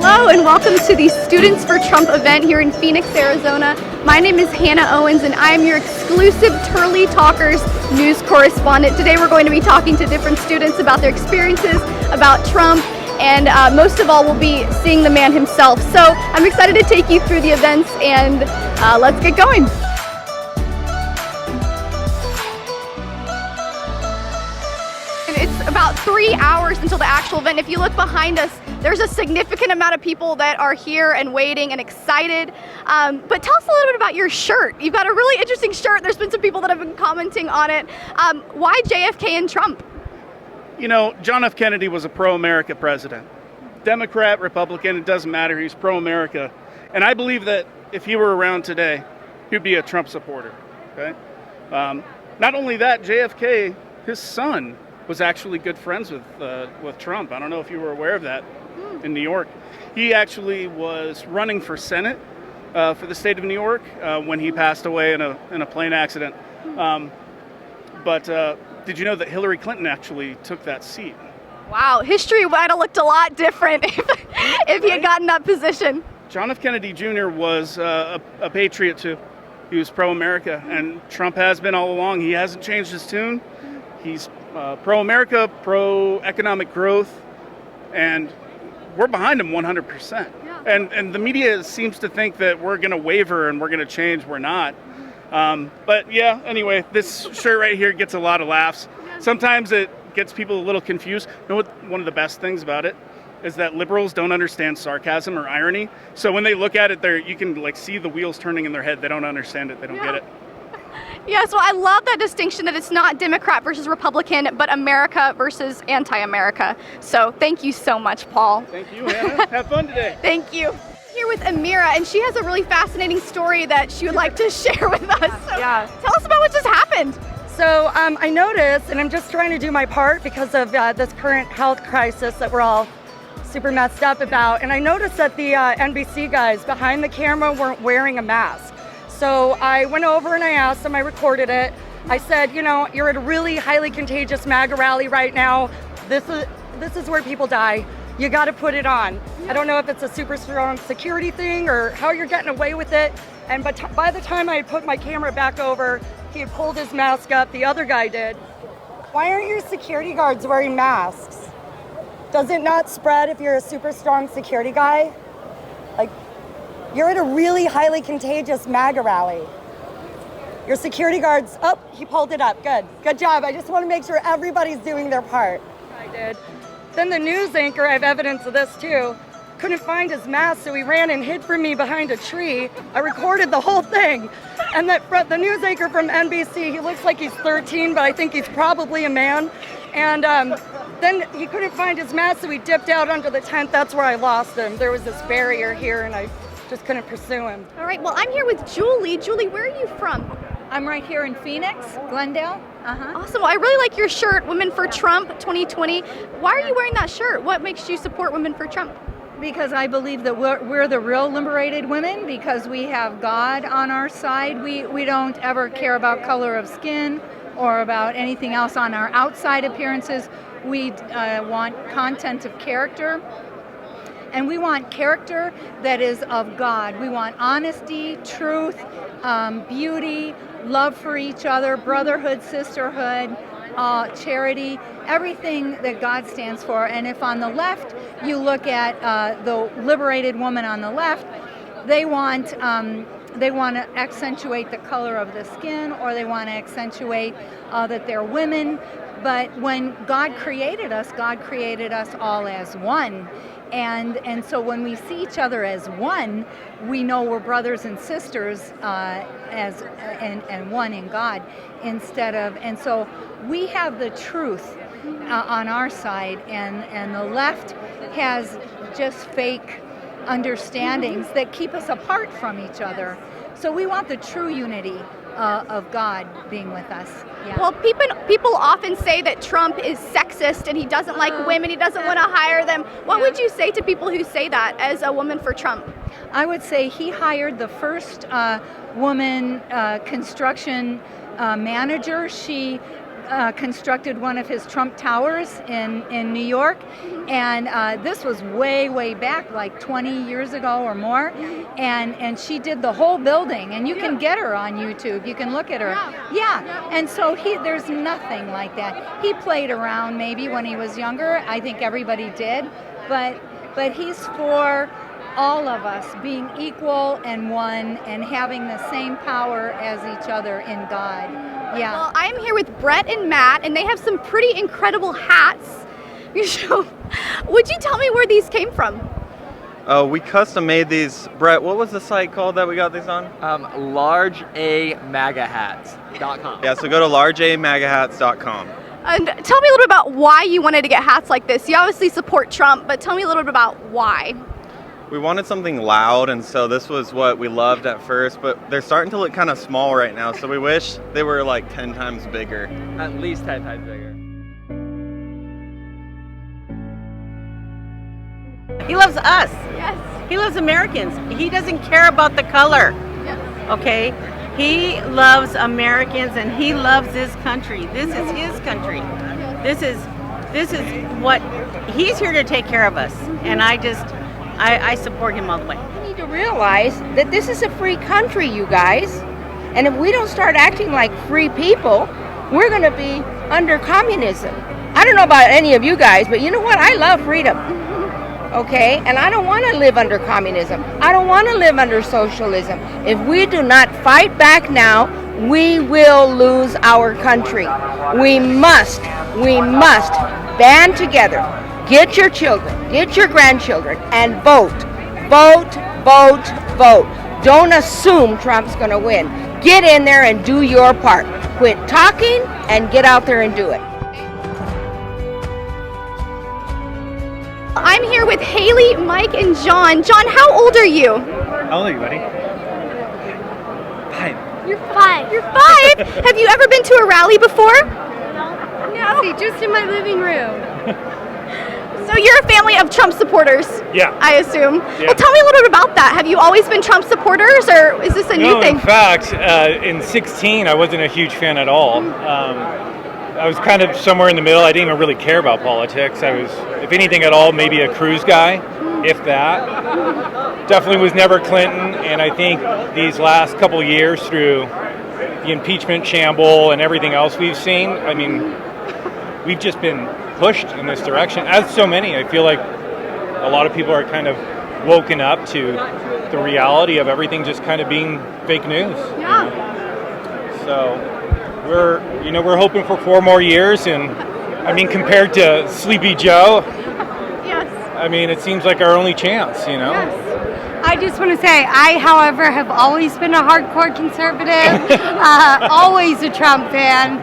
Hello and welcome to the Students for Trump event here in Phoenix, Arizona. My name is Hannah Owens and I am your exclusive Turley Talkers news correspondent. Today we're going to be talking to different students about their experiences, about Trump, and most of all we'll be seeing the man himself. So I'm excited to take you through the events and let's get going. It's about 3 hours until the actual event. If you look behind us, there's a significant amount of people that are here and waiting and excited. But tell us a little bit about your shirt. You've got a really interesting shirt. There's been some people that have been commenting on it. Why JFK and Trump? You know, John F. Kennedy was a pro-America president. Democrat, Republican, it doesn't matter. He's pro-America. And I believe that if he were around today, he'd be a Trump supporter. Okay. Not only that, JFK, his son, was actually good friends with Trump. I don't know if you were aware of that in New York. He actually was running for Senate for the state of New York when he passed away in a plane accident. But did you know that Hillary Clinton actually took that seat? Wow, history might have looked a lot different if he had gotten that position. John F. Kennedy Jr. was a patriot too. He was pro-America, and Trump has been all along. He hasn't changed his tune. He's pro-America, pro-economic growth, and we're behind him 100%. Yeah. And the media seems to think that we're going to waver and we're going to change. We're not. But yeah, anyway, this shirt right here gets a lot of laughs. Sometimes it gets people a little confused. You know what? One of the best things about it is that liberals don't understand sarcasm or irony. So when they look at it, you can like see the wheels turning in their head. They don't understand it. They don't get it. Yeah, so I love that distinction that it's not Democrat versus Republican, but America versus anti-America. So thank you so much, Paul. Thank you, Hannah. Have fun today. Thank you. Here with Amira, and she has a really fascinating story that she would like to share with us. So tell us about what just happened. So I noticed, and I'm just trying to do my part because of this current health crisis that we're all super messed up about, and I noticed that the NBC guys behind the camera weren't wearing a mask. So I went over and I asked them, I recorded it. I said, you know, you're at a really highly contagious MAGA rally right now. This is where people die. You got to put it on. I don't know if it's a super strong security thing or how you're getting away with it. And but by the time I put my camera back over, he had pulled his mask up. The other guy did. Why aren't your security guards wearing masks? Does it not spread if you're a super strong security guy? Like, you're at a really highly contagious MAGA rally. Your security guards, oh, he pulled it up, good job. I just want to make sure everybody's doing their part. I did. Then the news anchor, I have evidence of this too, couldn't find his mask, so he ran and hid from me behind a tree. I recorded the whole thing. And the news anchor from NBC, he looks like he's 13, but I think he's probably a man. And then he couldn't find his mask, so he dipped out under the tent. That's where I lost him. There was this barrier here, and I just couldn't pursue him. All right, well, I'm here with Julie. Julie, where are you from? I'm right here in Phoenix, Glendale. Awesome. Well, I really like your shirt, Women for Trump 2020. Why are you wearing that shirt? What makes you support Women for Trump? Because I believe that we're the real liberated women, because we have God on our side. We don't ever care about color of skin or about anything else on our outside appearances. We want content of character. And we want character that is of God. We want honesty, truth, beauty, love for each other, brotherhood, sisterhood, charity, everything that God stands for. And if on the left you look at the liberated woman on the left, they want to accentuate the color of the skin, or they want to accentuate that they're women. But when God created us all as one. And so when we see each other as one, we know we're brothers and sisters and one in God and so we have the truth on our side, and the left has just fake understandings that keep us apart from each other. So we want the true unity of God being with us. Yeah. Well, people often say that Trump is sexist and he doesn't like women, he doesn't want to hire them. What would you say to people who say that as a woman for Trump? I would say he hired the first woman construction manager. She constructed one of his Trump Towers in New York, and this was way back, like 20 years ago or more, and she did the whole building, and you can get her on YouTube. You can look at her. Yeah, and so there's nothing like that. He played around maybe when he was younger. I think everybody did, but he's for all of us being equal and one and having the same power as each other in God. Yeah. Well, I'm here with Brett and Matt, and they have some pretty incredible hats. Would you tell me where these came from? We custom made these. Brett, what was the site called that we got these on? largeamagahats.com. Yeah, so go to largeamagahats.com. And tell me a little bit about why you wanted to get hats like this. You obviously support Trump, but tell me a little bit about why. We wanted something loud, and so this was what we loved at first, but they're starting to look kind of small right now, so we wish they were like 10 times bigger. At least 10 times bigger. He loves us. Yes. He loves Americans. He doesn't care about the color. Yes. Okay? He loves Americans and he loves this country. This is his country. This is what he's here to take care of us. And I support him all the way. We need to realize that this is a free country, you guys. And if we don't start acting like free people, we're going to be under communism. I don't know about any of you guys, but you know what? I love freedom. Okay? And I don't want to live under communism. I don't want to live under socialism. If we do not fight back now, we will lose our country. We must band together. Get your children, get your grandchildren, and vote. Vote, vote, vote. Don't assume Trump's going to win. Get in there and do your part. Quit talking and get out there and do it. I'm here with Haley, Mike, and John. John, how old are you? How old are you, buddy? 5. You're 5. You're 5? Have you ever been to a rally before? No. See, just in my living room. So you're a family of Trump supporters? Yeah. I assume. Yeah. Well, tell me a little bit about that. Have you always been Trump supporters, or is this a new thing? In fact, in 16, I wasn't a huge fan at all. I was kind of somewhere in the middle. I didn't even really care about politics. I was, if anything at all, maybe a Cruz guy, if that. Definitely was never Clinton, and I think these last couple of years through the impeachment shamble and everything else we've seen, I mean, we've just been pushed in this direction, as so many. I feel like a lot of people are kind of woken up to the reality of everything just kind of being fake news. Yeah. So we're hoping for 4 more years, and I mean, compared to Sleepy Joe, Yes. I mean, it seems like our only chance, Yes. I just want to say, I, however, have always been a hardcore conservative, always a Trump fan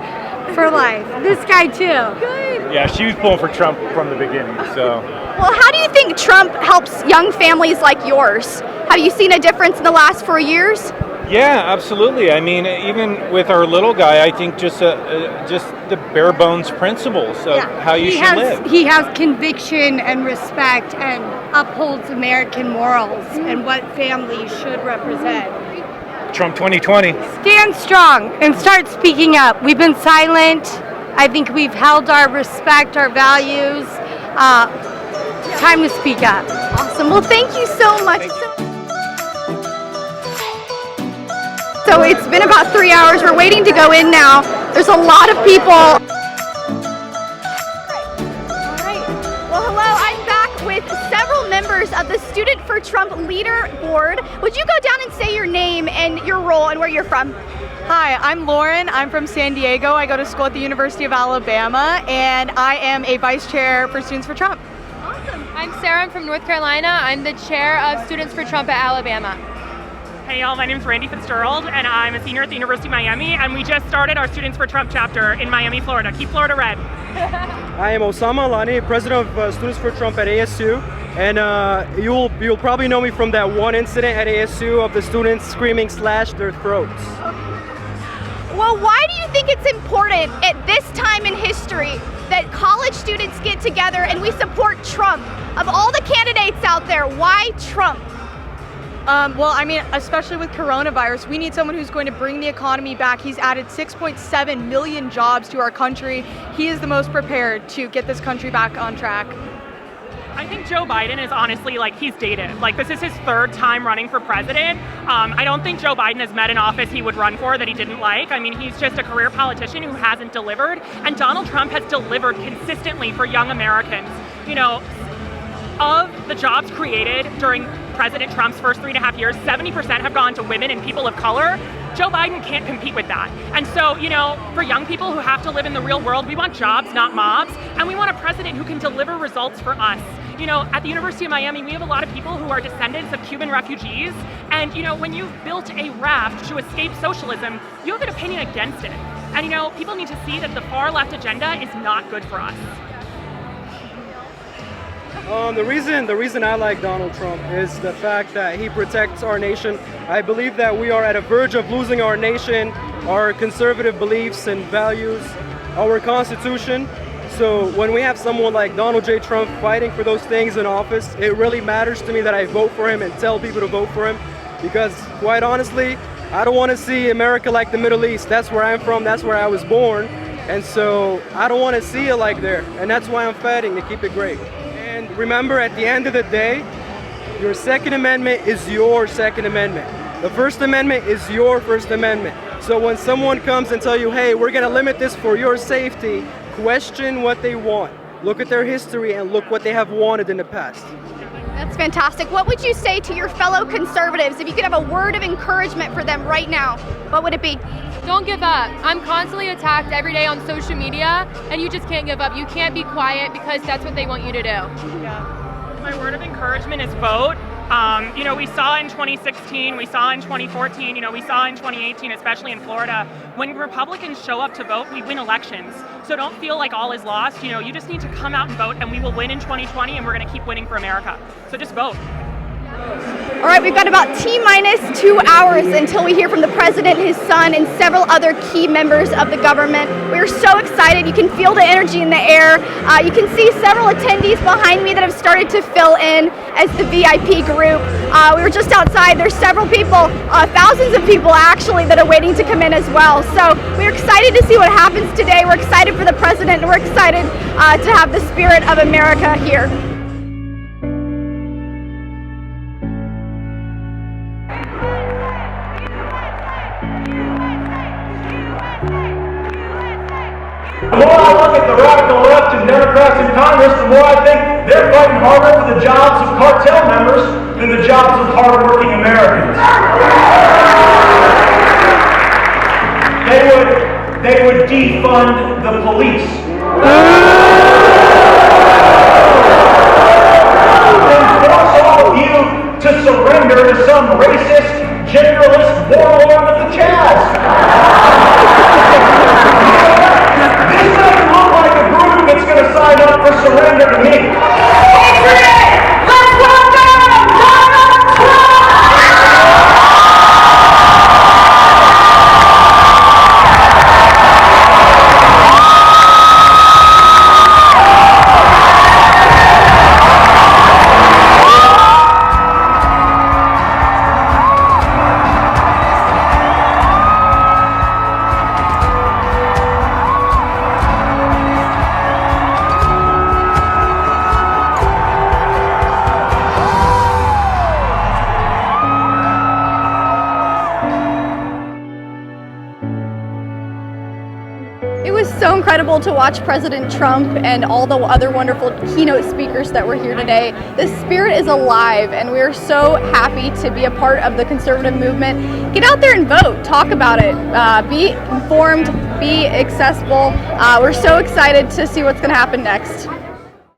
for life. This guy too. Good. Yeah, she was pulling for Trump from the beginning, so. Well, how do you think Trump helps young families like yours? Have you seen a difference in the last 4 years? Yeah, absolutely. I mean, even with our little guy, I think just the bare bones principles of how you should live. He has conviction and respect and upholds American morals and what families should represent. Trump 2020. Stand strong and start speaking up. We've been silent. I think we've held our respect, our values. Time to speak up. Awesome. Well, thank you so much. So it's been about 3 hours. We're waiting to go in now. There's a lot of people. All right. Well, hello. I'm back with several members of the Student for Trump Leader Board. Would you go down and say your name and your role and where you're from? Hi, I'm Lauren. I'm from San Diego. I go to school at the University of Alabama, and I am a vice chair for Students for Trump. Awesome. I'm Sarah. I'm from North Carolina. I'm the chair of Students for Trump at Alabama. Hey y'all, my name is Randy Fitzgerald, and I'm a senior at the University of Miami, and we just started our Students for Trump chapter in Miami, Florida. Keep Florida red. I am Osama Alani, president of Students for Trump at ASU, and you'll probably know me from that one incident at ASU of the students screaming "slash their throats." Well, why do you think it's important at this time in history that college students get together and we support Trump? Of all the candidates out there, why Trump? Well, I mean, especially with coronavirus, we need someone who's going to bring the economy back. He's added 6.7 million jobs to our country. He is the most prepared to get this country back on track. I think Joe Biden is honestly, like, he's dated. Like, this is his third time running for president. I don't think Joe Biden has met an office he would run for that he didn't like. I mean, he's just a career politician who hasn't delivered. And Donald Trump has delivered consistently for young Americans. You know, of the jobs created during President Trump's first 3.5 years, 70% have gone to women and people of color. Joe Biden can't compete with that. And so, you know, for young people who have to live in the real world, we want jobs, not mobs. And we want a president who can deliver results for us. You know, at the University of Miami, we have a lot of people who are descendants of Cuban refugees. And, you know, when you've built a raft to escape socialism, you have an opinion against it. And, you know, people need to see that the far left agenda is not good for us. The reason I like Donald Trump is the fact that he protects our nation. I believe that we are at a verge of losing our nation, our conservative beliefs and values, our Constitution. So when we have someone like Donald J. Trump fighting for those things in office, it really matters to me that I vote for him and tell people to vote for him, because quite honestly, I don't want to see America like the Middle East. That's where I'm from, that's where I was born, and so I don't want to see it like there, and that's why I'm fighting to keep it great. And remember, at the end of the day, your Second Amendment is your Second Amendment. The First Amendment is your First Amendment. So when someone comes and tell you, hey, we're going to limit this for your safety, question what they want. Look at their history and look what they have wanted in the past. That's fantastic. What would you say to your fellow conservatives? If you could have a word of encouragement for them right now, what would it be? Don't give up. I'm constantly attacked every day on social media, and you just can't give up. You can't be quiet because that's what they want you to do. Yeah. My word of encouragement is vote. You know, we saw in 2016, we saw in 2014, you know, we saw in 2018, especially in Florida, when Republicans show up to vote, we win elections. So don't feel like all is lost. You know, you just need to come out and vote, and we will win in 2020, and we're going to keep winning for America. So just vote. All right, we've got about T-minus 2 hours until we hear from the president, his son, and several other key members of the government. We're so excited. You can feel the energy in the air. You can see several attendees behind me that have started to fill in as the VIP group. We were just outside. There's several people, thousands of people actually, that are waiting to come in as well. So we're excited to see what happens today. We're excited for the president, and we're excited to have the spirit of America here. The more I look at the radical left and Democrats in Congress, the more I think they're fighting harder for the jobs of cartel members than the jobs of hardworking Americans. They would defund the police. And force all of you to surrender to some racist, genderless warlord of the Chaz. This doesn't look like a group that's going to sign up for surrender to me. Let's welcome Donald Trump! It was so incredible to watch President Trump and all the other wonderful keynote speakers that were here today. The spirit is alive, and we're so happy to be a part of the conservative movement. Get out there and vote. Talk about it. Be informed. Be accessible. We're so excited to see what's going to happen next.